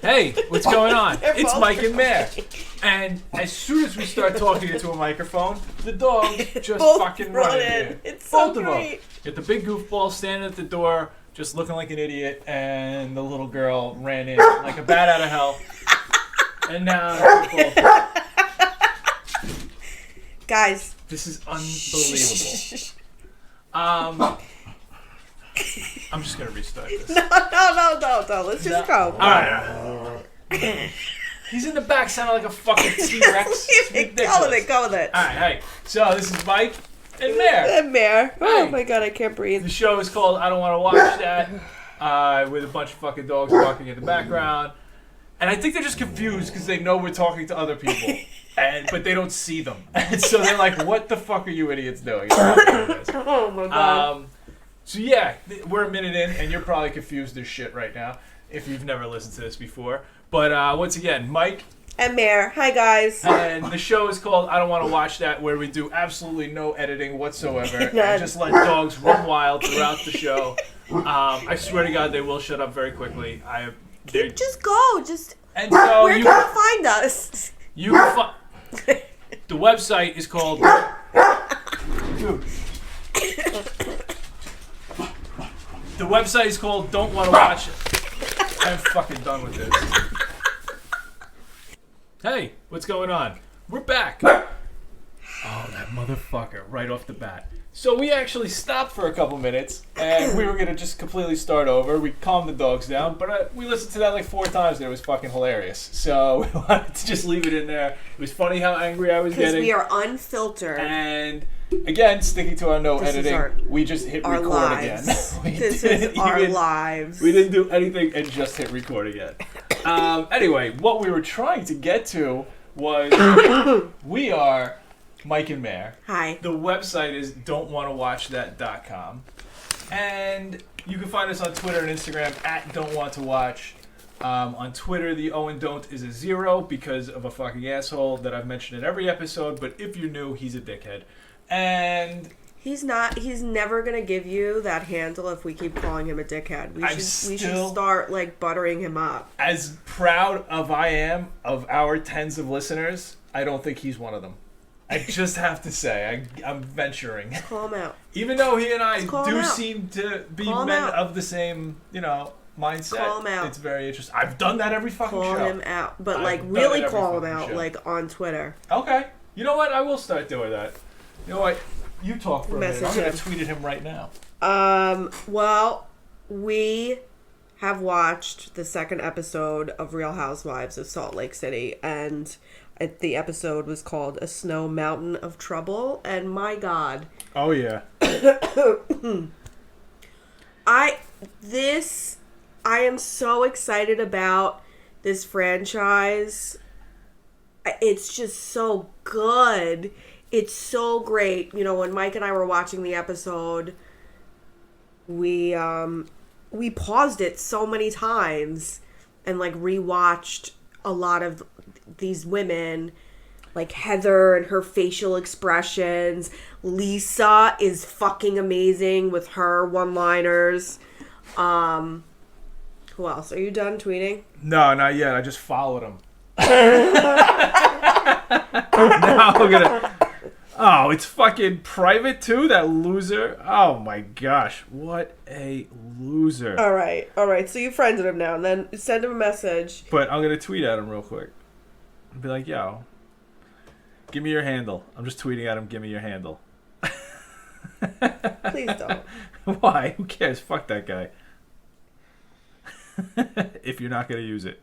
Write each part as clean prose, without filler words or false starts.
Hey, what's going on? It's Mike and Mare. And as soon as we start talking into a microphone, the dogs just fucking run in. It's so Both great. of them. Get the big goofball standing at the door, just looking like an idiot, and the little girl ran in like a bat out of hell. And now they're both. Guys. This is unbelievable. I'm just gonna restart this. No. Let's just go. Alright. He's in the back sounding like a fucking T-Rex. Go with it. Alright, hey. So this is Mike and Mare. And Mare. Oh Hey. my god, I can't breathe. The show is called I Don't Want to Watch That, with a bunch of fucking dogs barking in the background. And I think they're just confused because they know we're talking to other people. But they don't see them. And so they're like, what the fuck are you idiots doing? Oh my god. So yeah, we're a minute in, and you're probably confused as shit right now if you've never listened to this before. But once again, Mike and Mare. Hi guys. and the show is called I Don't Want to Watch That, where we do absolutely no editing whatsoever and just let dogs run wild throughout the show. I swear to God, they will shut up very quickly. Just go. And so where can you find us? You can the website is called. Dude. The website is called Don't Want to Watch It. I'm fucking done with this. Hey, what's going on? We're back. Oh, that motherfucker, right off the bat. So we actually stopped for a couple minutes, and we were going to just completely start over. We calmed the dogs down, but we listened to that like 4 times, and it was fucking hilarious. So we wanted to just leave it in there. It was funny how angry I was getting. Because we are unfiltered. And again, sticking to our editing, we just hit record lives. again. This is our lives. We didn't do anything and just hit record again. Anyway, what we were trying to get to was we are Mike and Mare. Hi. The website is don'twantowatchthat.com. And you can find us on Twitter and Instagram at don'twanttowatch. On Twitter, the O and don't is a 0 because of a fucking asshole that I've mentioned in every episode. But if you're new, he's a dickhead. And he's never gonna give you that handle if we keep calling him a dickhead. We should start like buttering him up. As proud of I am of our tens of listeners, I don't think he's one of them. I just have to say, I'm venturing. Call him out. Even though he and I do seem to be men of the same, mindset. Call him out. It's very interesting. I've done that every fucking show. Call him out. But really call him out, on Twitter. Okay. You know what? I will start doing that. You know what? You talk for a minute. I'm going to him. tweet at him right now. Well, we have watched the second episode of Real Housewives of Salt Lake City, and the episode was called A Snow Mountain of Trouble, and my God. Oh, yeah. I am so excited about this franchise. It's just so good. It's so great. When Mike and I were watching the episode, we paused it so many times and rewatched a lot of these women, like Heather and her facial expressions. Lisa is fucking amazing with her one-liners. Who else? Are you done tweeting? No, not yet. I just followed him. Now I'm gonna. Oh, it's fucking private too? That loser? Oh my gosh. What a loser. All right. So you friended him now, and then send him a message. But I'm going to tweet at him real quick. Be like, yo, give me your handle. I'm just tweeting at him, give me your handle. Please don't. Why? Who cares? Fuck that guy. If you're not going to use it.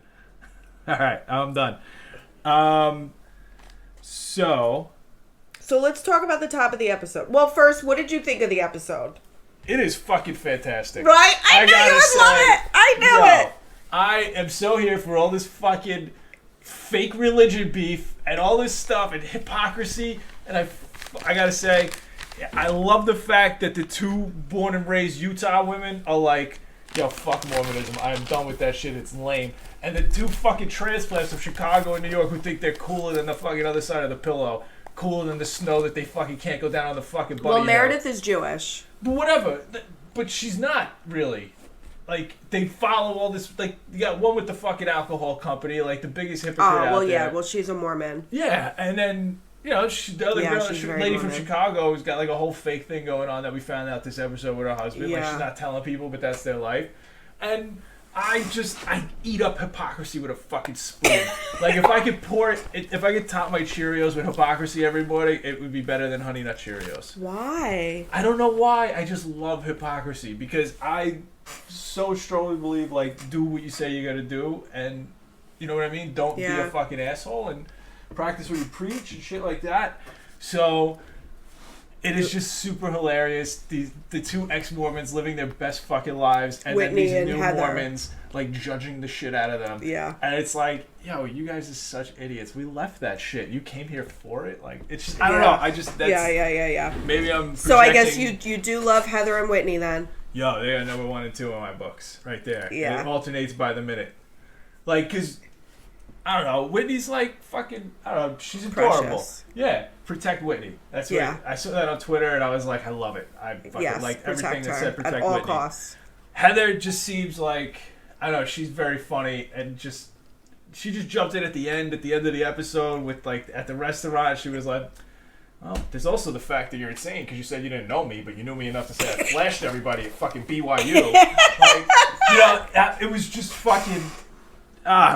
All right, I'm done. So let's talk about the top of the episode. Well, first, what did you think of the episode? It is fucking fantastic. Right? I knew you would love it. I knew it. I am so here for all this fucking fake religion beef and all this stuff and hypocrisy. And I gotta say, I love the fact that the 2 born and raised Utah women are like, yo, fuck Mormonism. I am done with that shit. It's lame. And the 2 fucking transplants of Chicago and New York who think they're cooler than the fucking other side of the pillow. Cooler than the snow that they fucking can't go down on the fucking bunny Well, Meredith is Jewish. But whatever. But she's not really. like they follow all this. Like you got one with the fucking alcohol company, like the biggest hypocrite Oh, well, out there. yeah. Well, she's a Mormon. Yeah, and then the other girl, she's very lady from Mormon. Chicago, who's got like a whole fake thing going on that we found out this episode with her husband. Like Yeah. she's not telling people, but that's their life. And I eat up hypocrisy with a fucking spoon. Like if I could top my Cheerios with hypocrisy every morning, it would be better than Honey Nut Cheerios. Why? I don't know why. I just love hypocrisy because I so strongly believe like do what you say you're gonna do, and you know what I mean. Don't be a fucking asshole and practice what you preach and shit like that. So it is just super hilarious. The two ex-Mormons living their best fucking lives, and Whitney then these new Heather. Mormons like judging the shit out of them. Yeah. And it's like, yo, you guys are such idiots. We left that shit. You came here for it. Like it's just I don't know. I just that's Yeah. maybe I'm So I guess projecting- you do love Heather and Whitney then. Yo, they are number 1 and 2 in my books, right there. Yeah. It alternates by the minute. Like, cause I don't know, Whitney's like fucking. I don't know, she's adorable. Precious. Yeah, protect Whitney. That's what I saw that on Twitter, and I was like, I love it. I fucking like everything that said protect at all Whitney. costs. Heather just seems like I don't know. She's very funny and she just jumped in at the end of the episode with like at the restaurant. She was like. Well, there's also the fact that you're insane because you said you didn't know me, but you knew me enough to say I flashed everybody at fucking BYU. It was just fucking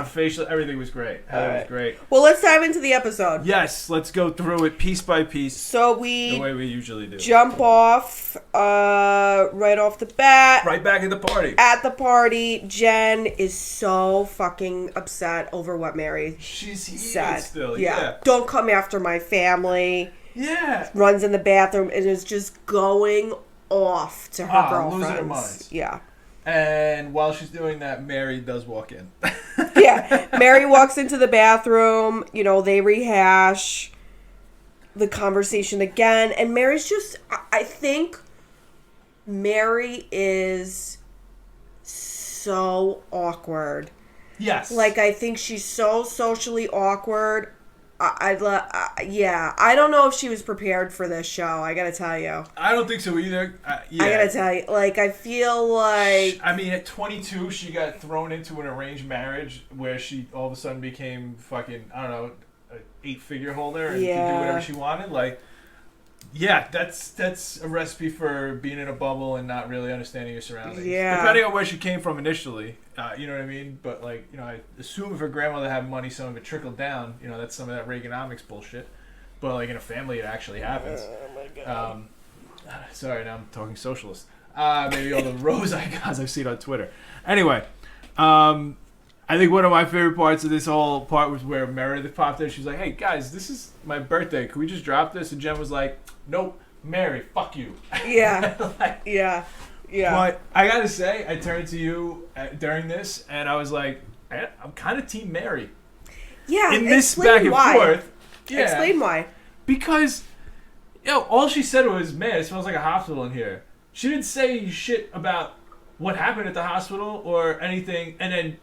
facial. Everything was great. Heather was great. Well, let's dive into the episode. Yes, let's go through it piece by piece. So the way we usually do. Jump off right off the bat. Right back at the party. At the party, Jen is so fucking upset over what Mary said. Still. Yeah. Don't come after my family. Yeah. Runs in the bathroom and is just going off to her girlfriends. Losing her mind. Yeah. And while she's doing that, Mary does walk in. Yeah. Mary walks into the bathroom. You know, they rehash the conversation again. And Mary's just, I think Mary is so awkward. Yes. Like, I think she's so socially awkward. I don't know if she was prepared for this show. I gotta tell you. I don't think so either. I gotta tell you. Like, I feel like... I mean, at 22, she got thrown into an arranged marriage where she all of a sudden became fucking, I don't know, an 8-figure holder and could do whatever she wanted. Like, yeah, that's a recipe for being in a bubble and not really understanding your surroundings. Yeah. Depending on where she came from initially, you know what I mean? But, like, you know, I assume if her grandmother had money, some of it trickled down. You know, that's some of that Reaganomics bullshit. But, like, in a family, it actually happens. Oh, my God. Sorry, now I'm talking socialist. Maybe all the rose icons I've seen on Twitter. Anyway, I think one of my favorite parts of this whole part was where Meredith popped in. She was like, hey, guys, this is my birthday. Can we just drop this? And Jen was like, nope, Mary, fuck you. Yeah. Like, yeah. But I got to say, I turned to you during this, and I was like, I'm kind of Team Mary. Yeah, In this back and forth. Yeah. Explain why. Because, all she said was, man, it smells like a hospital in here. She didn't say shit about what happened at the hospital or anything. And then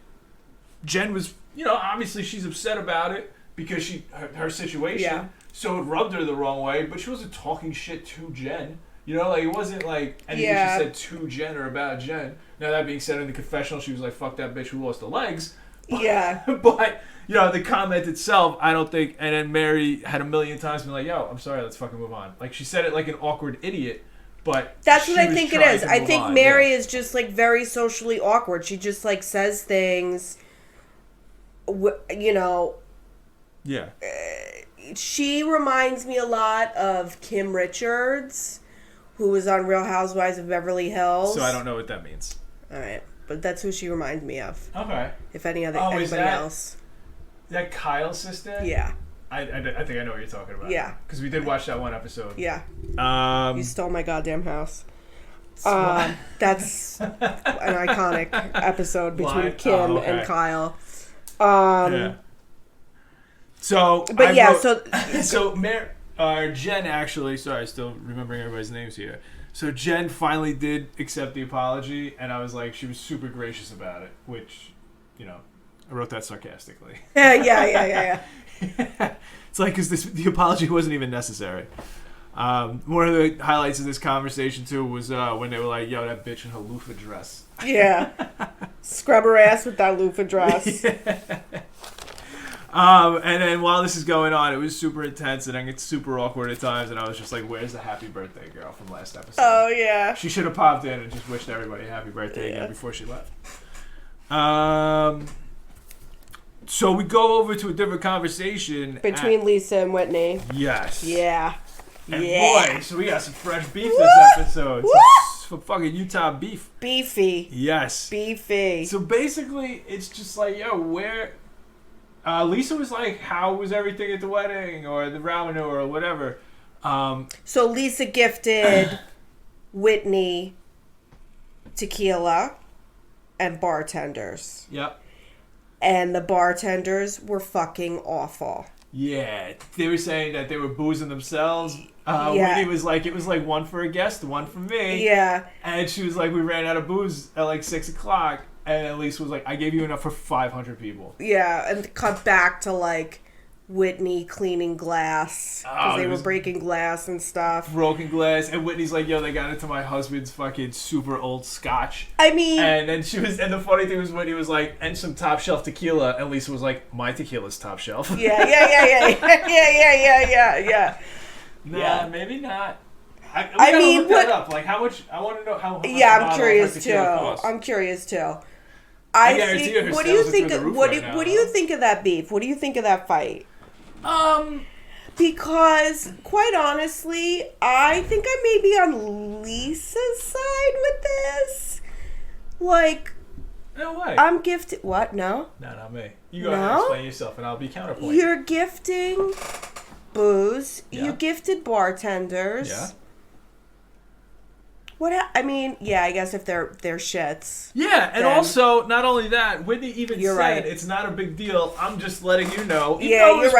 Jen was, obviously she's upset about it because her situation. Yeah. So it rubbed her the wrong way, but she wasn't talking shit to Jen. Like, it wasn't like anything she said to Jen or about Jen. Now, that being said, in the confessional, she was like, fuck that bitch who lost her legs. Yeah. But, the comment itself, I don't think, and then Mary had a million times been like, yo, I'm sorry, let's fucking move on. Like, she said it like an awkward idiot, but that's she what I was think it trying is. to I move think on. Mary is just, like, very socially awkward. She just, like, says things, Yeah. She reminds me a lot of Kim Richards, who was on Real Housewives of Beverly Hills. So I don't know what that means. All right, but that's who she reminds me of. Okay. If anybody else. That Kyle's sister? Yeah. I think I know what you're talking about. Yeah. Because we did watch that one episode. Yeah. You stole my goddamn house. That's an iconic episode between Kim and Kyle. Yeah. So, but Jen actually, sorry, still remembering everybody's names here. So Jen finally did accept the apology, and I was like, she was super gracious about it, which, I wrote that sarcastically. Yeah. It's like, because the apology wasn't even necessary. One of the highlights of this conversation too was when they were like, "Yo, that bitch in her loofah dress." Yeah. Scrub her ass with that loofah dress. And then while this is going on, it was super intense and it's super awkward at times. And I was just like, "Where's the happy birthday girl from last episode?" Oh yeah. She should have popped in and just wished everybody a happy birthday again before she left. So we go over to a different conversation between Lisa and Whitney. Yes. Yeah. And yeah. boy, so we got some fresh beef this episode. Some fucking Utah beef. Beefy. Yes. Beefy. So basically, it's just like, yo, where... Lisa was like, how was everything at the wedding or the Ramanu or whatever? So Lisa gifted Whitney tequila and bartenders. Yep. And the bartenders were fucking awful. Yeah. They were saying that they were boozing themselves. Yeah. Whitney was like, it was like one for a guest, one for me. Yeah. And she was like, we ran out of booze at like 6 o'clock. And then Lisa was like, I gave you enough for 500 people. Yeah, and cut back to like Whitney cleaning glass because they were breaking glass and stuff. Broken glass, and Whitney's like, "Yo, they got into my husband's fucking super old scotch." I mean, and then and the funny thing was, Whitney was like, "And some top shelf tequila," and Lisa was like, "My tequila's top shelf." Yeah. Nah, maybe not. I mean, look that up. Like, how much? I want to know how. Yeah, I'm curious too. I'm curious too. I guarantee think. her What do you sales are think? through the roof What right now, do you think of that beef? What do you think of that fight? Because, quite honestly, I think I may be on Lisa's side with this. Like, no way. I'm gifted. What? No? No, not me. You go ahead and explain yourself, and I'll be counterpoint. You're gifting booze. Yeah. You gifted bartenders. Yeah. I mean, yeah, I guess if they're shits. Yeah, and then, also, not only that, Whitney even said, right. It's not a big deal, I'm just letting you know. Yeah, you're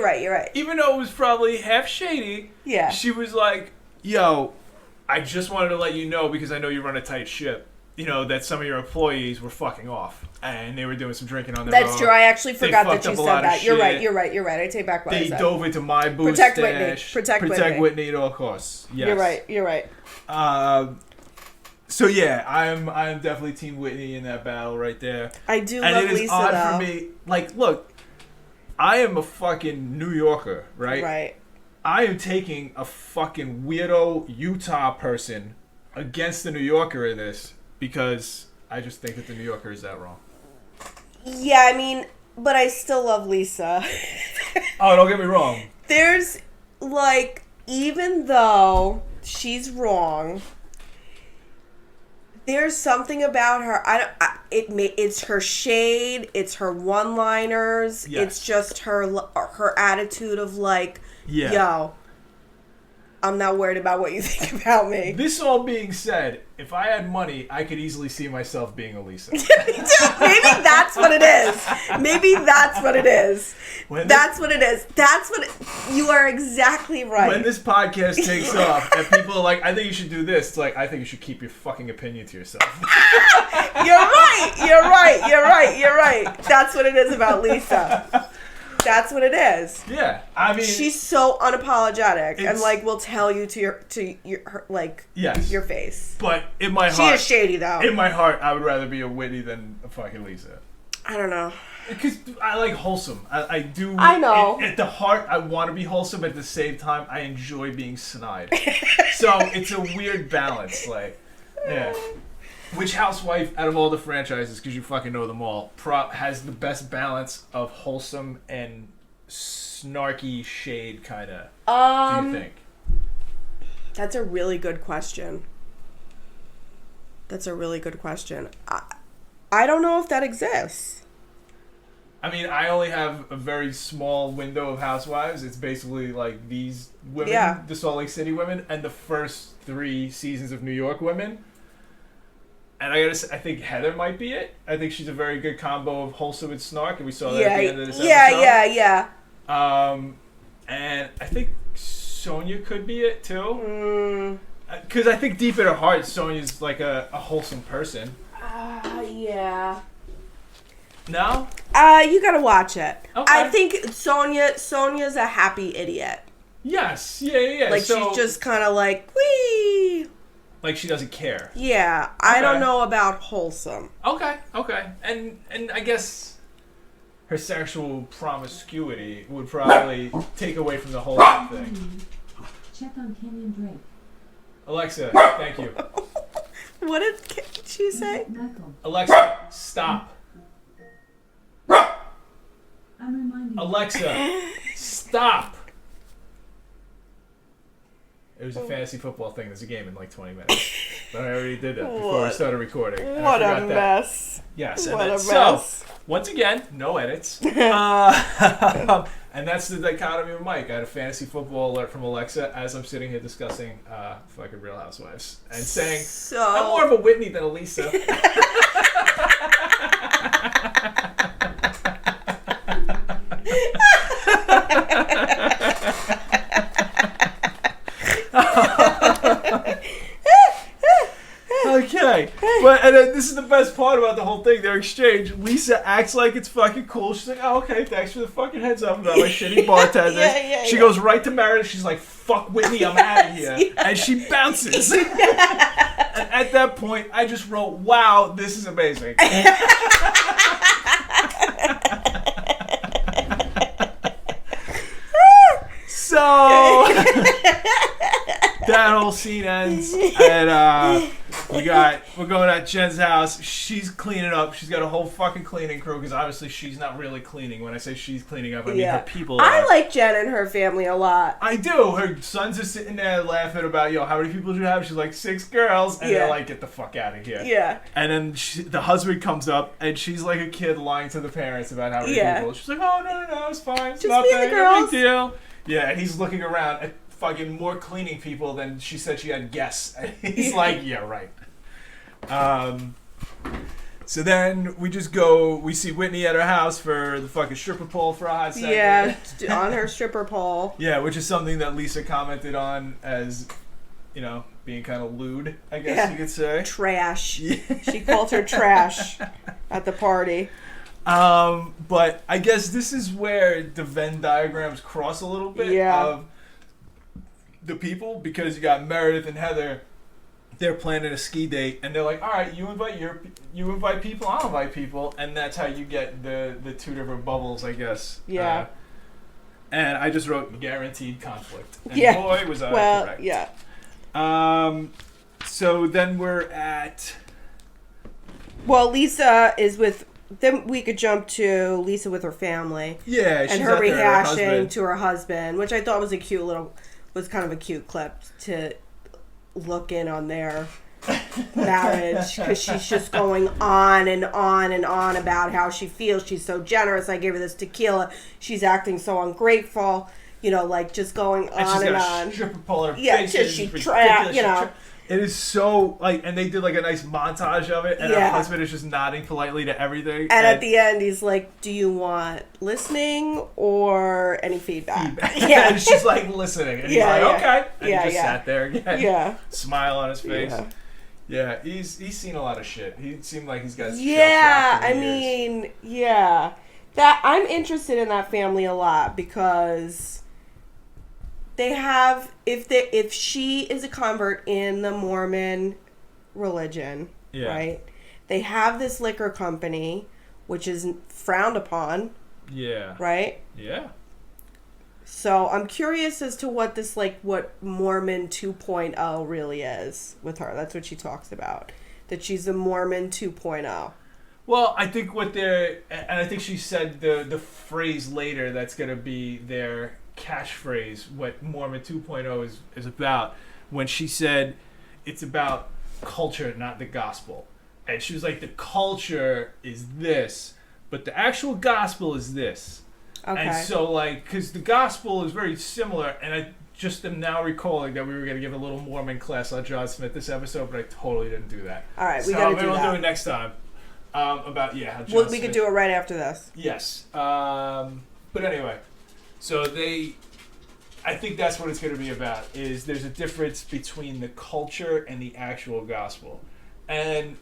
right. Even though it was probably half shady, yeah, she was like, yo, I just wanted to let you know because I know you run a tight ship, you know, that some of your employees were fucking off. And they were doing some drinking on their own. That's true. I actually forgot that you said that. You're right. I take back what I said. They dove into my booze Protect stash. Whitney. Protect Whitney at all costs. Yes. You're right. So yeah, I'm definitely Team Whitney in that battle right there. I do and love it is Lisa odd though. for me. Like, look, I am a fucking New Yorker, right? Right. I am taking a fucking weirdo Utah person against the New Yorker in this because I just think that the New Yorker is that wrong. Yeah, I mean, but I still love Lisa. Oh, don't get me wrong. There's like, even though she's wrong, there's something about her. It's her shade. It's her one-liners. Yes. It's just her attitude of like, Yeah. yo, I'm not worried about what you think about me. This all being said, if I had money, I could easily see myself being a Lisa. Maybe that's what it is. You are exactly right. When this podcast takes off and people are like, I think you should do this, it's like, I think you should keep your fucking opinion to yourself. You're right. That's what it is about Lisa. That's what it is. Yeah, I mean, she's so unapologetic and like will tell you to your yes. your face. But in my heart, she is shady though. In my heart, I would rather be a Whitney than a fucking Lisa. I don't know. Because I like wholesome. I do. I know. At the heart, I want to be wholesome. But at the same time, I enjoy being snide. So it's a weird balance. Like, yeah. Which housewife out of all the franchises, because you fucking know them all, has the best balance of wholesome and snarky shade kind of? Do you think? That's a really good question. I don't know if that exists. I mean, I only have a very small window of housewives. It's basically like these women, the Salt Lake City women, and the first 3 seasons of New York women. And I gotta say, I think Heather might be it. I think she's a very good combo of wholesome and snark, and we saw that at the end of this episode. Yeah. And I think Sonia could be it too. Because I think deep in her heart, Sonia's like a wholesome person. Yeah. No? You gotta watch it. Okay. I think Sonia's a happy idiot. Yes. Yeah. Like, so, she's just kind of like, wee. like she doesn't care. Yeah, I don't know about wholesome. Okay. And I guess her sexual promiscuity would probably take away from the whole thing. Check on Kenyon Drake. Alexa, thank you. What did she say? Michael, Alexa, stop. I'm reminding you. Alexa, stop. It was a fantasy football thing. There's a game in like 20 minutes. But I already did that before we started recording. And What I a forgot that. mess. Yes. What a mess. So, once again, no edits. And that's the dichotomy of Mike. I had a fantasy football alert from Alexa as I'm sitting here discussing fucking Real Housewives. And saying, I'm more of a Whitney than a Lisa. Okay, but and then this is the best part about the whole thing. Their exchange. Lisa acts like it's fucking cool. She's like, "Oh, okay, thanks for the fucking heads up about my shitty bartenders." She goes right to Mare. She's like, "Fuck Whitney, I'm out of here," and she bounces. And at that point, I just wrote, "Wow, this is amazing." So that whole scene ends, and we're going at Jen's house. She's cleaning up. She's got a whole fucking cleaning crew because obviously she's not really cleaning. When I say she's cleaning up, I mean her people. I like Jen and her family a lot. I do. Her sons are sitting there laughing about, how many people do you have? She's like 6 girls, and they're like, get the fuck out of here. Yeah. And then the husband comes up, and she's like a kid lying to the parents about how many people. She's like, oh no, it's fine, it's just nothing, me and the girls. no big deal. Yeah, and he's looking around at fucking more cleaning people than she said she had guests. And he's like, yeah, right. So then we see Whitney at her house for the fucking stripper pole for a hot second. Yeah, on her stripper pole. Yeah, which is something that Lisa commented on as, being kind of lewd, I guess you could say. Trash. Yeah. She called her trash at the party. But I guess this is where the Venn diagrams cross a little bit of the people, because you got Meredith and Heather. They're planning a ski date, and they're like, all right, you invite people, I'll invite people, and that's how you get the two different bubbles, I guess. Yeah. And I just wrote guaranteed conflict. And boy, was I correct. Yeah. So then we're at... Well, Lisa is with... Then we could jump to Lisa with her family. Yeah, she's and her rehashing her to her husband, which I thought was kind of a cute clip to look in on their marriage, because she's just going on and on and on about how she feels. She's so generous. I gave her this tequila. She's acting so ungrateful. Like just going on and on. Stripper pole her face. She trapped. It is so and they did a nice montage of it, and her husband is just nodding politely to everything. And at the end, he's like, "Do you want listening or any feedback?" Yeah, and she's like listening, and he's like, "Okay," and he just sat there again, smile on his face. Yeah, he's seen a lot of shit. He seemed like he's got that I'm interested in that family a lot, because they have, if she is a convert in the Mormon religion, right? They have this liquor company, which is frowned upon. Yeah. Right? Yeah. So I'm curious as to what this, what Mormon 2.0 really is with her. That's what she talks about. That she's a Mormon 2.0. Well, I think and I think she said the phrase later that's going to be their catchphrase, what Mormon 2.0 is about, when she said it's about culture, not the gospel. And she was like, the culture is this, but the actual gospel is this. Okay. And so, because the gospel is very similar, and I just am now recalling that we were going to give a little Mormon class on John Smith this episode, but I totally didn't do that. All right, we got to do that. We'll do it next time. About, how John we Smith, could do it right after this. Yes. But anyway, so I think that's what it's going to be about, is there's a difference between the culture and the actual gospel. And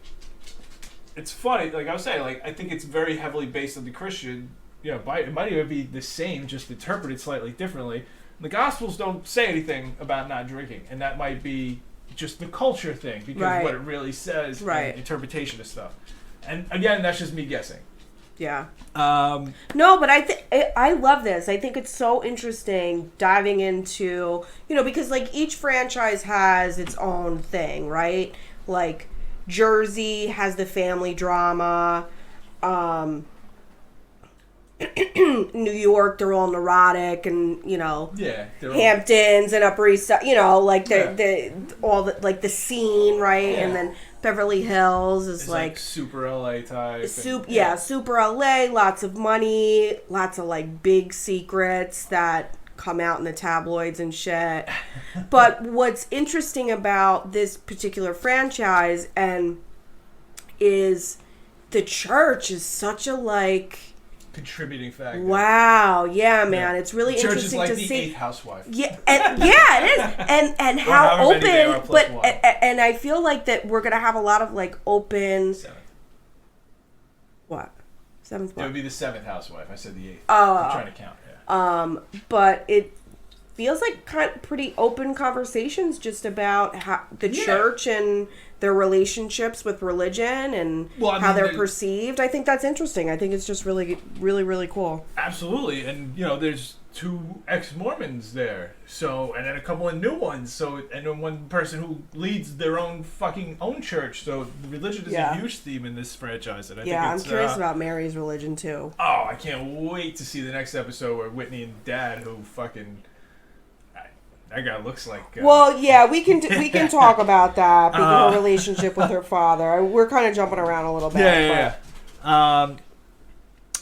it's funny, like I was saying, I think it's very heavily based on the Christian, it might even be the same, just interpreted slightly differently. The Gospels don't say anything about not drinking, and that might be just the culture thing because what it really says, and interpretation of stuff. And again, that's just me guessing. Yeah. No, but I love this. I think it's so interesting diving into, because like each franchise has its own thing, right? Like Jersey has the family drama. New York, they're all neurotic, and Hamptons and Upper East Side, like the scene, right? Yeah. And then Beverly Hills is like super LA type. Super LA, lots of money, lots of like big secrets that come out in the tabloids and shit. But what's interesting about this particular franchise is the church is such a contributing factor. Wow, yeah, man, it's really interesting to see. The Church is like the 8th housewife. Yeah, it is, and how open. But and I feel like that we're gonna have a lot of open. 7th. What? 7th. It would be the 7th housewife. I said the 8th. Oh, I'm trying to count. Yeah. But it feels like pretty open conversations just about how the church and their relationships with religion and how they're perceived. I think that's interesting. I think it's just really, really, really cool. Absolutely. And, there's 2 ex-Mormons there. So, and then a couple of new ones. So, and then one person who leads their own church. So, religion is a huge theme in this franchise. And I think I'm curious about Mary's religion, too. Oh, I can't wait to see the next episode where Whitney and Dad, who fucking... That guy looks like... well, yeah, we can talk about that, her relationship with her father. We're kind of jumping around a little bit. Yeah.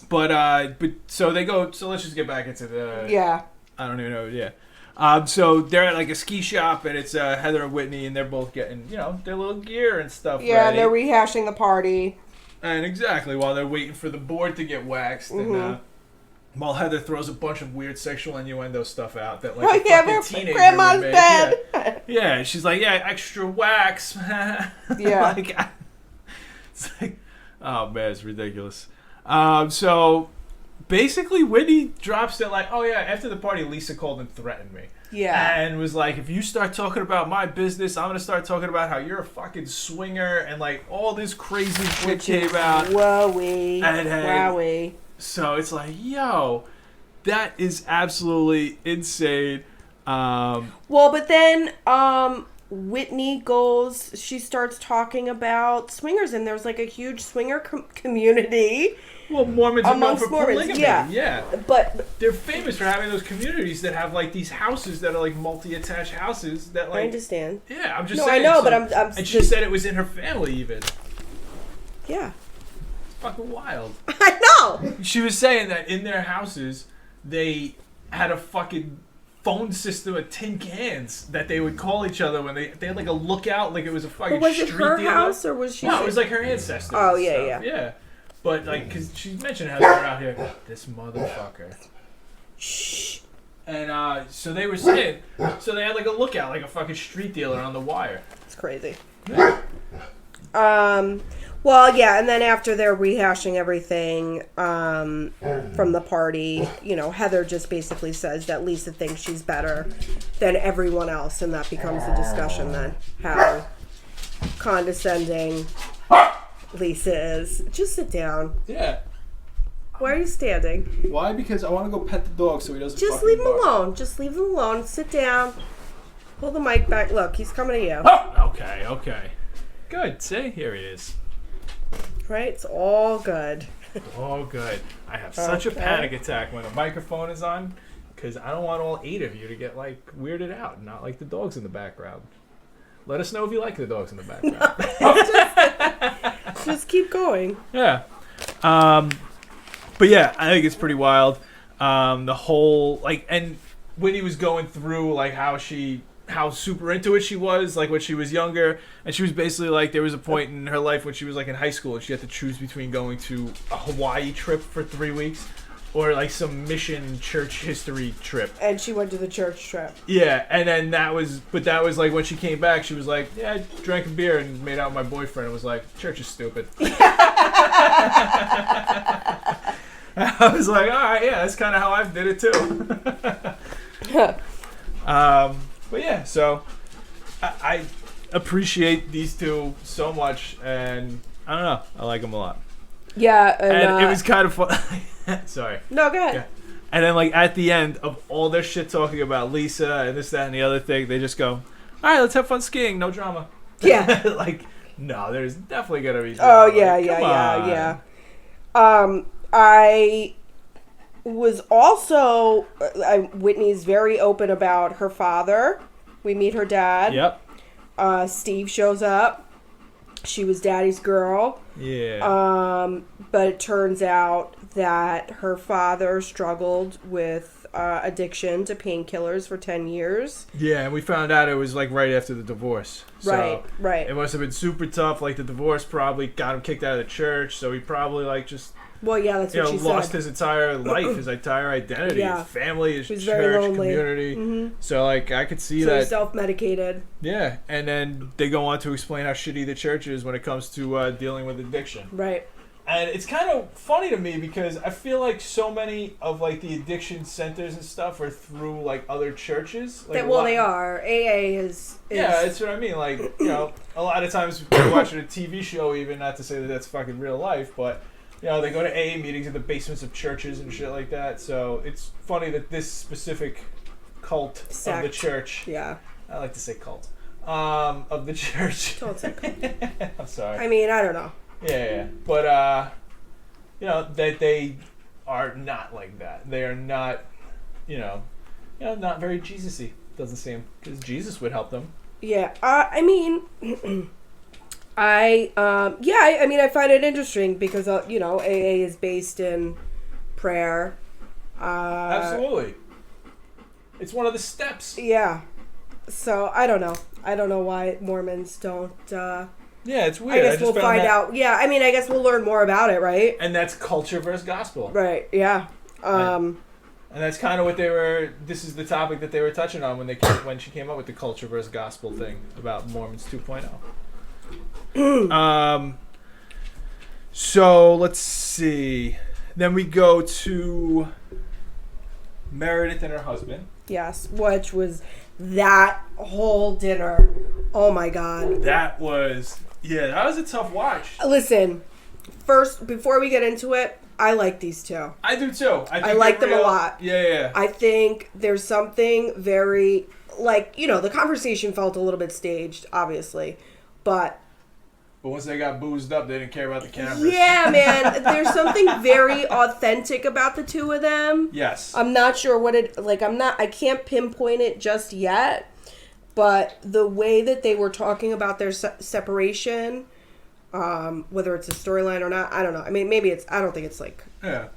But so they go... So let's just get back into the... Yeah. I don't even know. Yeah. So they're at a ski shop, and it's Heather and Whitney, and they're both getting, their little gear and stuff ready. And they're rehashing the party. And exactly, while they're waiting for the board to get waxed, and... while Heather throws a bunch of weird sexual innuendo stuff out that a fucking teenager grandma's would make. Bed. Yeah, she's like, extra wax. Yeah. It's like, oh man, it's ridiculous. So basically, Whitney drops it after the party, Lisa called and threatened me. Yeah. And was like, if you start talking about my business, I'm going to start talking about how you're a fucking swinger, and all this crazy shit came out. Wowie. So it's like, yo, that is absolutely insane. Well, but then Whitney she starts talking about swingers, and there's a huge swinger community. Well, Mormons are known for polygamy. Yeah. But they're famous for having those communities that have these houses that are multi-attached houses that I understand. Yeah, I'm just saying. No, I know, so, but I'm and she said it was in her family even. Yeah. Fucking wild. I know. She was saying that in their houses they had a fucking phone system of tin cans that they would call each other when they had a lookout, it was a fucking was street it her dealer. House or was she? No, it was her ancestors. Oh yeah. But because she mentioned how they're out here, this motherfucker. Shh. And so they were saying, so they had a lookout, a fucking street dealer on the wire. It's crazy. Yeah. Well, yeah, and then after they're rehashing everything from the party, Heather just basically says that Lisa thinks she's better than everyone else, and that becomes the discussion then, how condescending Lisa is. Just sit down. Yeah. Why are you standing? Why? Because I want to go pet the dog so he doesn't Just leave him alone. Just leave him alone. Sit down. Pull the mic back. Look, he's coming to you. Oh, okay. Good. See? Here he is. Right? It's all good. All good. I have such a panic attack when a microphone is on because I don't want all 8 of you to get weirded out, not like the dogs in the background. Let us know if you like the dogs in the background. Just keep going. Yeah. But yeah, I think it's pretty wild. The whole and Whitney was going through how super into it she was, when she was younger, and she was basically there was a point in her life when she was in high school and she had to choose between going to a Hawaii trip for 3 weeks or some mission church history trip. And she went to the church trip. Yeah, and then that was when she came back, she was like, yeah, I drank a beer and made out with my boyfriend and was like, church is stupid. I was like, all right, yeah, that's kind of how I did it too. But yeah, so I appreciate these two so much, and I don't know, I like them a lot. Yeah, And it was kind of fun. Sorry. No, go ahead. Yeah. And then, like, at the end of all their shit talking about Lisa and this, that, and the other thing, they just go, all right, let's have fun skiing. No drama. Yeah. Like, no, there's definitely going to be drama. Oh, yeah, Like, yeah. come on. I was also... Whitney's very open about her father. We meet her dad. Yep. Steve shows up. She was daddy's girl. Yeah. But it turns out that her father struggled with addiction to painkillers for 10 years. Yeah, and we found out it was, like, right after the divorce. So Right. it must have been super tough. Like, the divorce probably got him kicked out of the church, so he probably, like, just... Well, yeah, that's what she lost said. his entire life, his entire identity, Yeah. his family, his He was church, very lonely. community. Mm-hmm. So, like, I could see So that. he's self-medicated. Yeah, and then they go on to explain how shitty the church is when it comes to dealing with addiction. Right. And it's kind of funny to me because I feel like so many of, like, the addiction centers and stuff are through, like, other churches. Like, They are. AA is... Yeah, that's what I mean. Like, you know, a lot of times you're watching a TV show, even, not to say that that's fucking real life, but... You know, they go to AA meetings in the basements of churches and shit like that. So it's funny that this specific cult of the church. Yeah. I like to say cult. Of the church. Don't say cult. I'm sorry. I mean, I don't know. Yeah. But, you know, that they are not like that. They are not, you know, not very Jesus-y. Doesn't seem. Because Jesus would help them. Yeah. I mean... I mean, I find it interesting because, you know, AA is based in prayer. Absolutely. It's one of the steps. Yeah. So, I don't know. I don't know why Mormons don't, Yeah, it's weird. I guess we'll find out. Yeah, I mean, I guess we'll learn more about it, right? And that's culture versus gospel. Right, yeah. And that's kind of what this is the topic that they were touching on when she came up with the culture versus gospel thing about Mormons 2.0. So let's see. Then we go to Meredith and her husband. Yes, which was that whole dinner. Oh my God. That was a tough watch. Listen, first, before we get into it, I like these two. I do too. I like them a lot. Yeah. I think there's something very, like, you know, the conversation felt a little bit staged, obviously, but once they got boozed up, they didn't care about the cameras. yeah, man, there's something very authentic about the two of them. Yes. I'm not sure what I can't pinpoint it just yet, but the way that they were talking about their separation, whether it's a storyline or not, I don't know. I mean, I don't think it's like they're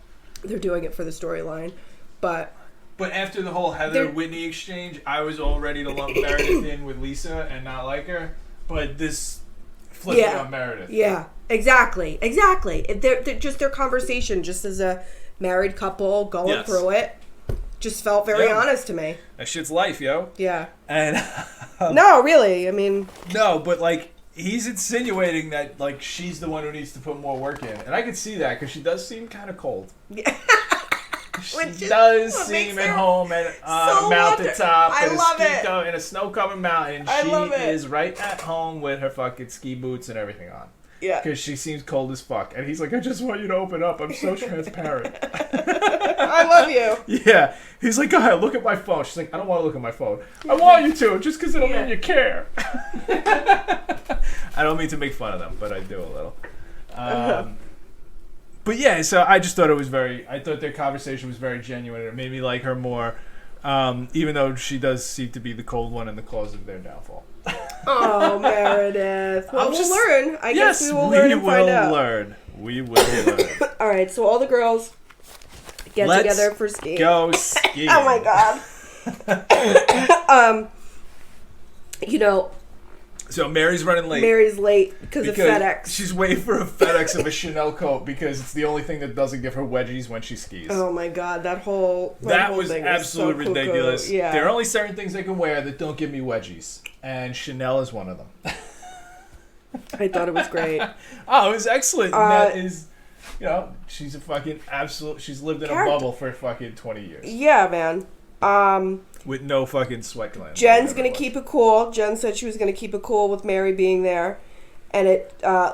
doing it for the storyline, but after the whole Heather Whitney exchange, I was all ready to lump Meredith in with Lisa and not like her, but this flipped it on Meredith. Yeah, exactly. They're just their conversation, just as a married couple going through it, just felt very honest to me. That shit's life, yo. Yeah. And no, really, I mean. No, but like he's insinuating that like she's the one who needs to put more work in, and I can see that because she does seem kind of cold. Yeah. She does seem at home at a mountaintop in a snow-covered mountain. She is right at home with her fucking ski boots and everything on. Yeah. Because she seems cold as fuck. And he's like, I just want you to open up. I'm so transparent. I love you. Yeah. He's like, go ahead, look at my phone. She's like, I don't want to look at my phone. I want you to, just because it'll mean you care. I don't mean to make fun of them, but I do a little. But yeah, so I just thought I thought their conversation was very genuine. It made me like her more, even though she does seem to be the cold one and the cause of their downfall. Oh, Meredith. Well, we'll learn. I guess we will learn and find out. We will learn. All right, so all the girls get together for skiing. Go skiing. Oh my God. You know. So Mary's running late. Mary's late because of FedEx. She's waiting for a FedEx of a Chanel coat because it's the only thing that doesn't give her wedgies when she skis. Oh my God, that whole was thing absolutely so ridiculous. Yeah. There are only certain things I can wear that don't give me wedgies, and Chanel is one of them. I thought it was great. Oh, it was excellent. And that is, you know, she's a fucking absolute. She's lived in a bubble for fucking 20 years. Yeah, man. With no fucking sweat glands. Jen's gonna keep it cool. Jen said she was gonna keep it cool with Mary being there, and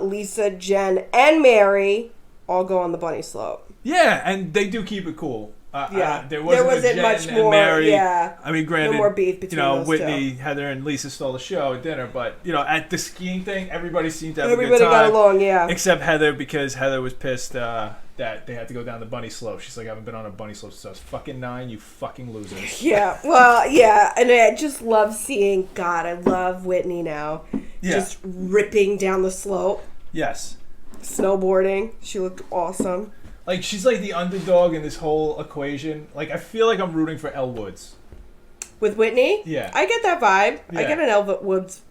Lisa, Jen, and Mary all go on the bunny slope. Yeah, and they do keep it cool. There wasn't much more. Mary, yeah, I mean, granted, no more beef between those Whitney, two. Heather, and Lisa stole the show at dinner, but at the skiing thing, everybody seemed to have a Everybody good time. got along, yeah. Except Heather, because Heather was pissed that they had to go down the bunny slope. She's like, I haven't been on a bunny slope since I was fucking 9. You fucking losers. Yeah, well, yeah, and I just love seeing. God, I love Whitney now. Yeah. Just ripping down the slope. Yes. Snowboarding. She looked awesome. Like, she's like the underdog in this whole equation. Like, I feel like I'm rooting for Elle Woods. With Whitney? Yeah. I get that vibe. Yeah. I get an Elle Woods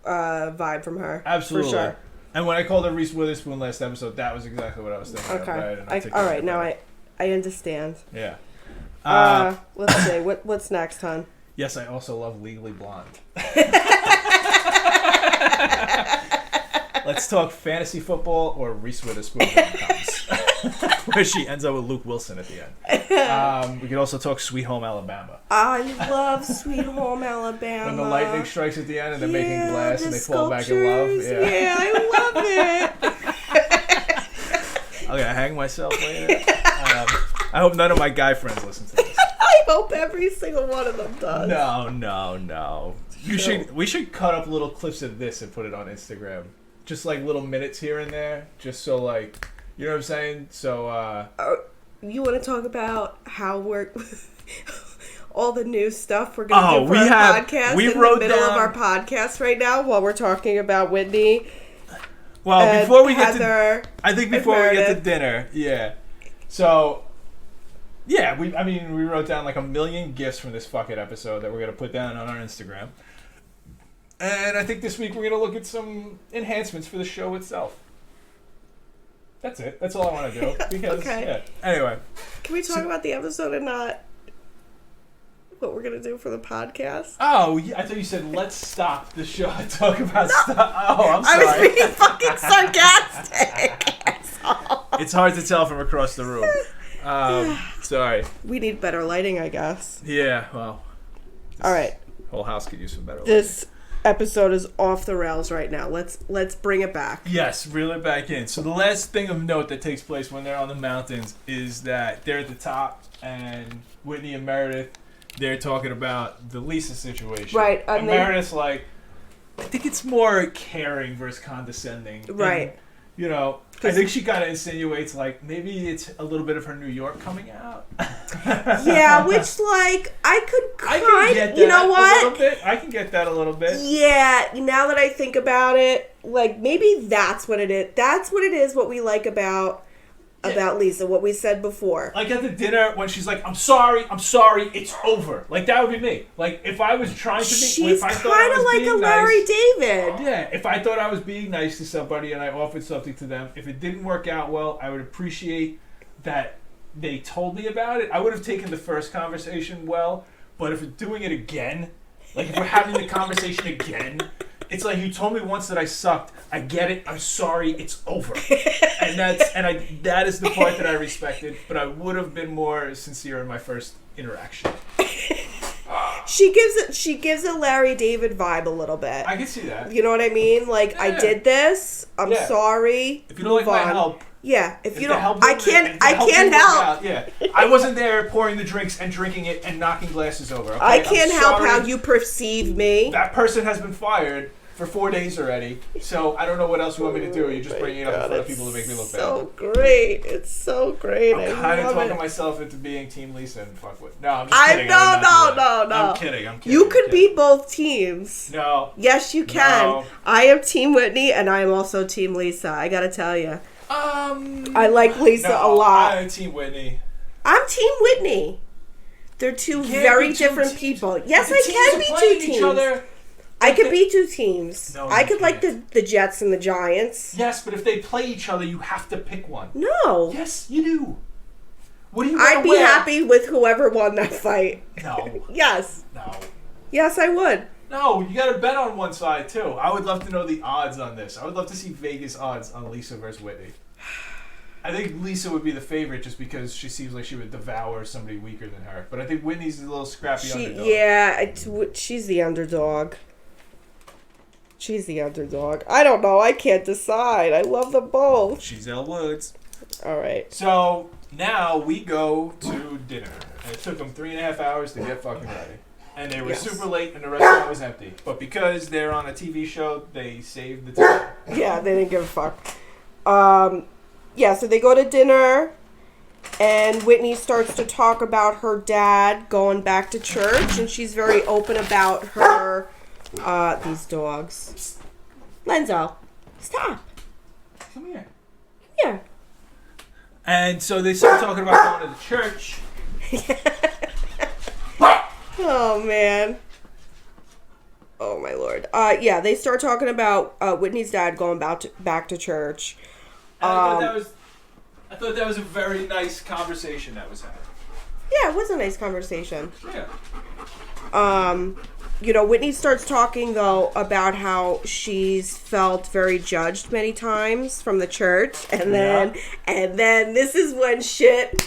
vibe from her. Absolutely. For sure. And when I called her Reese Witherspoon last episode, that was exactly what I was thinking. Okay. All right, now I understand. Yeah. Let's see. What's next, hon? Yes, I also love Legally Blonde. Let's talk fantasy football or Reese Witherspoon comes. Where she ends up with Luke Wilson at the end. We could also talk Sweet Home Alabama. I love Sweet Home Alabama. When the lightning strikes at the end and they're making glass and they fall back in sculptures. love. Yeah, I love it. I'm gonna hang myself later. I hope none of my guy friends listen to this. I hope every single one of them does. No. We should cut up little clips of this and put it on Instagram. Just like little minutes here and there, just so like, you know what I'm saying? So you want to talk about how we're all the new stuff we're gonna do for our podcast we in wrote the middle down, of our podcast right now while we're talking about Whitney. Well, before we get Heather, before we get to dinner, yeah. So, yeah, we wrote down like 1 million gifts from this fucking episode that we're gonna put down on our Instagram. And I think this week we're going to look at some enhancements for the show itself. That's it. That's all I want to do. Because, okay. Yeah. Anyway. Can we talk about the episode and not what we're going to do for the podcast? Oh, I thought you said let's stop the show and talk about stuff. Oh, I'm sorry. I was being fucking sarcastic. It's hard to tell from across the room. Sorry. We need better lighting, I guess. Yeah, well. All right. Whole house could use some better lighting. This episode is off the rails right now. Let's bring it back. Yes, reel it back in. So the last thing of note that takes place when they're on the mountains is that they're at the top and Whitney and Meredith, they're talking about the Lisa situation. Right. And Meredith's like, I think it's more caring versus condescending. Right. And, you know, I think she kind of insinuates like maybe it's a little bit of her New York coming out. Yeah, which like I can get that you know what? A little bit. I can get that a little bit. Yeah, now that I think about it, like maybe that's what it is. That's what it is. What we like about Lisa, what we said before. Like at the dinner when she's like, I'm sorry, it's over. Like that would be me. Like if I was trying to be, she's kind of like a Larry David. Yeah, if I thought I was being nice to somebody and I offered something to them, if it didn't work out well, I would appreciate that they told me about it. I would have taken the first conversation well, but if we're doing it again, like if we're having the conversation again, it's like you told me once that I sucked. I get it. I'm sorry. It's over. And that is the part that I respected. But I would have been more sincere in my first interaction. She gives a Larry David vibe a little bit. I can see that. You know what I mean? Like Yeah. I did this. I'm sorry. If you don't like my help. Yeah, if you don't, help I can't help. Out, yeah, I wasn't there pouring the drinks and drinking it and knocking glasses over. Okay? I can't help how you perceive me. That person has been fired for 4 days already, so I don't know what else you want me to do. You're just bringing it up in front of people to make me look bad. So great. It's so great. I'm kind of talking myself into being Team Lisa and fuck with. No, I'm just kidding. No. I'm kidding. You could be both teams. No. Yes, you can. No. I am Team Whitney, and I am also Team Lisa. I gotta tell you. I like Lisa a lot. I'm Team Whitney. I'm Team Whitney. They're two very different people. Yes, I can be 2 teams. I could be 2 teams. No, I could can't. like the Jets and the Giants. Yes, but if they play each other, you have to pick one. No. Yes, you do. What do you? I'd be happy with whoever won that fight. No. Yes. No. Yes, I would. No, you got to bet on one side too. I would love to know the odds on this. I would love to see Vegas odds on Lisa versus Whitney. I think Lisa would be the favorite just because she seems like she would devour somebody weaker than her. But I think Whitney's a little scrappy underdog. Yeah, she's the underdog. She's the underdog. I don't know. I can't decide. I love them both. She's Elle Woods. All right. So now we go to dinner. And it took them 3.5 hours to get fucking ready. And they were super late and the restaurant was empty. But because they're on a TV show, they saved the time. Yeah, they didn't give a fuck. Yeah, so they go to dinner, and Whitney starts to talk about her dad going back to church, and she's very open about her, these dogs. Lenzo, stop. Come here. Yeah. And so they start talking about going to the church. Oh, man. Oh, my Lord. Yeah, they start talking about Whitney's dad going back to church. I thought that was a very nice conversation that was had. Yeah, it was a nice conversation. Yeah. You know, Whitney starts talking, though, about how she's felt very judged many times from the church. And then this is when shit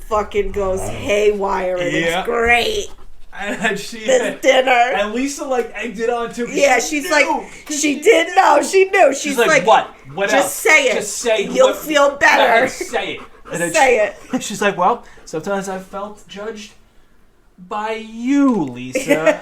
fucking goes haywire, and it's great. And she this dinner. And Lisa, like, egged it on, too. Yeah, she's like, she did know. She knew. She's like, what? What just else? say it. Just say it. You'll feel better. Say it. And say it. She's like, well, sometimes I felt judged by you, Lisa.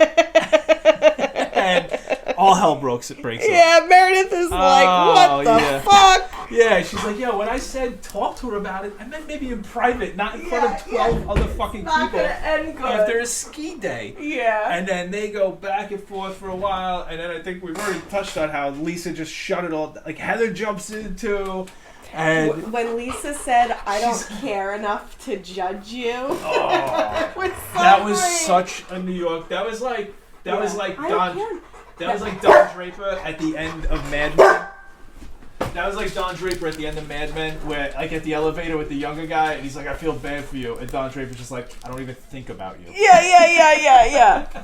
And all hell breaks. Yeah, Meredith is like, what the fuck? Yeah, she's like, yo, when I said talk to her about it, I meant maybe in private, not in front of 12 other fucking people after a ski day. Yeah. And then they go back and forth for a while, and then I think we've already touched on how Lisa just shut it all. Like, Heather jumps in too. And when Lisa said, I don't care enough to judge you. Oh, that was great. such a New York. That was like Don Draper at the end of Mad Men. That was like Don Draper at the end of Mad Men, where like at the elevator with the younger guy, and he's like, "I feel bad for you," and Don Draper's just like, "I don't even think about you."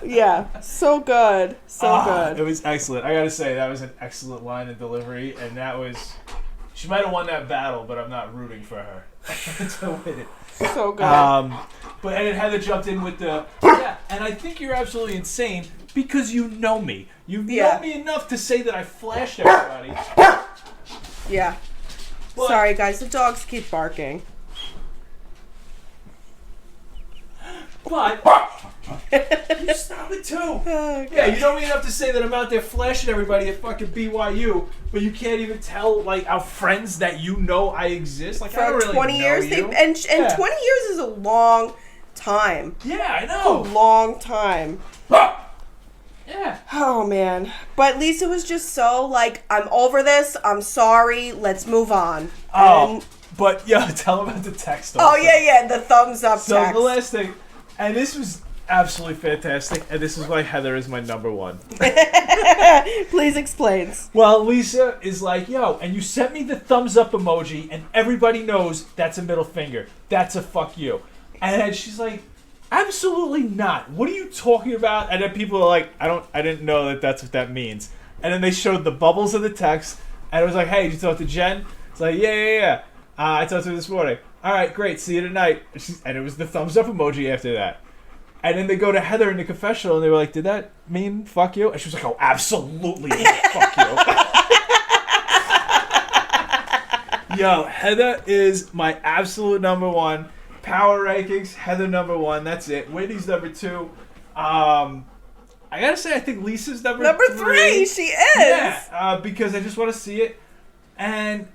Yeah. So good, good. It was excellent. I gotta say, that was an excellent line of delivery, and that was. She might have won that battle, but I'm not rooting for her to win it. So good. But and then Heather jumped in with the and I think you're absolutely insane because you know me. You know me enough to say that I flashed everybody. Yeah. But, sorry, guys. The dogs keep barking. But you stop it too. Oh, yeah, you know me enough to say that I'm out there flashing everybody at fucking BYU, but you can't even tell like our friends that you know I exist. Like for I don't really 20 know years, you. and 20 years is a long time. Yeah, I know. It's a long time. Yeah. Oh man. But Lisa was just so like, I'm over this. I'm sorry. Let's move on. Oh. But yeah, tell them about the text. Also. Oh yeah, the thumbs up text. So the last thing, and this was absolutely fantastic, and this is why Heather is my number one. Please explain. Well, Lisa is like, yo, and you sent me the thumbs up emoji, and everybody knows that's a middle finger. That's a fuck you. And then she's like, absolutely not. What are you talking about? And then people are like, I didn't know that that's what that means. And then they showed the bubbles of the text, and it was like, hey, did you talk to Jen? It's like, yeah. I talked to her this morning. All right, great. See you tonight. And it was the thumbs up emoji after that. And then they go to Heather in the confessional, and they were like, did that mean fuck you? And she was like, oh, absolutely fuck you. Yo, Heather is my absolute number one. Power rankings, Heather number one. That's it. Whitney's number two. I gotta say, I think Lisa's number three. She is. Yeah, because I just want to see it. And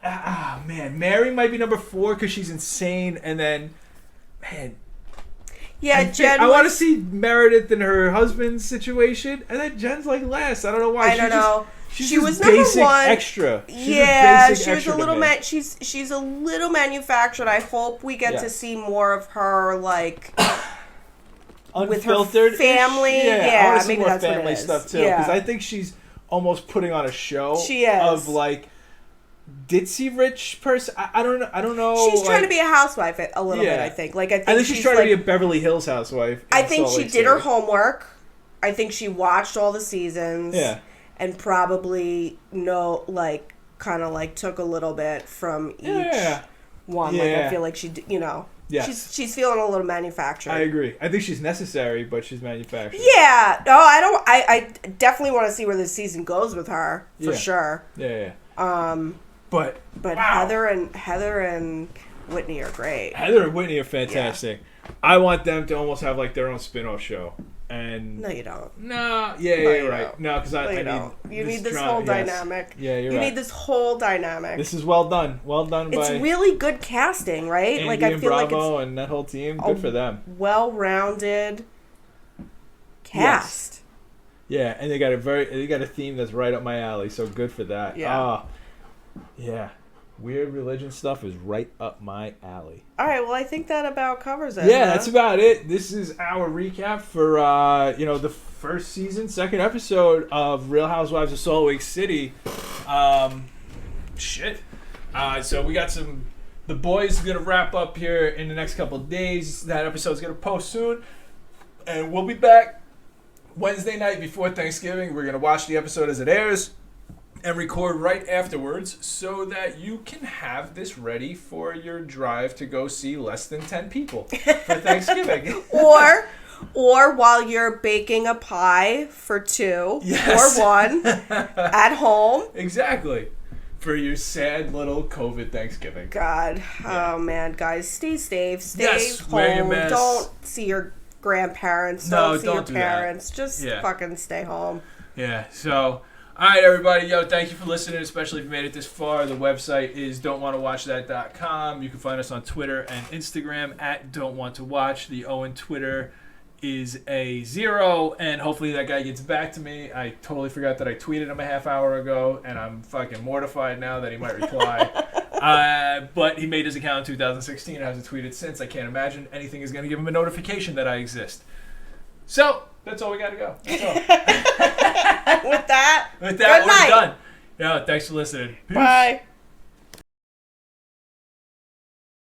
man, Mare might be number four because she's insane. And then, man, yeah, Jen. I want to see Meredith and her husband's situation, and then Jen's like last. I don't know why. I don't know. She was number one. Extra. Yeah, she was a little she's a little manufactured. I hope we get to see more of her, like with her family. Yeah, I want to see maybe more that's family what it is. stuff too, because I think she's almost putting on a show. She is of like ditzy rich person. I don't know. She's trying to be a housewife a little bit. I think. Like I think she's trying to be a Beverly Hills housewife. I think she did her homework. I think she watched all the seasons. Yeah. And probably kind of like took a little bit from each one. Yeah. Like I feel like Yes. she's feeling a little manufactured. I agree. I think she's necessary, but she's manufactured. Yeah. No, I don't. I definitely want to see where this season goes with her for sure. Yeah. But wow. Heather and Whitney are great. Heather and Whitney are fantastic. Yeah. I want them to almost have like their own spin-off show. And no, you don't. No, you're right. Don't. No, because you need this whole dynamic. Yeah, you're right. You need this whole dynamic. This is well done. Well done by. It's really good casting, right? Andy like I feel and like Bravo it's and that whole team. Good for them. Well-rounded cast. Yes. Yeah, and they got a theme that's right up my alley. So good for that. Yeah. Yeah. Weird religion stuff is right up my alley. All right, well, I think that about covers it. Yeah, that's about it. This is our recap for the first season, second episode of Real Housewives of Salt Lake City. So we got the boys gonna wrap up here in the next couple of days. That episode's gonna post soon, and we'll be back Wednesday night before Thanksgiving. We're gonna watch the episode as it airs and record right afterwards so that you can have this ready for your drive to go see less than 10 people for Thanksgiving. or while you're baking a pie for 2 yes. or 1 at home. Exactly. For your sad little COVID Thanksgiving. God. Yeah. Oh, man. Guys, stay safe. Stay home. Wear your mask. Don't see your grandparents. Don't see your do parents. That. Just fucking stay home. Yeah, so... All right, everybody. Thank you for listening, especially if you made it this far. The website is don'twantowatchthat.com. You can find us on Twitter and Instagram at don'twanttowatch. The O in Twitter is a 0, and hopefully that guy gets back to me. I totally forgot that I tweeted him a half hour ago, and I'm fucking mortified now that he might reply. But he made his account in 2016 and hasn't tweeted since. I can't imagine anything is going to give him a notification that I exist. So... that's all we got to go. That's all. With that, we're done. Thanks for listening. Peace. Bye.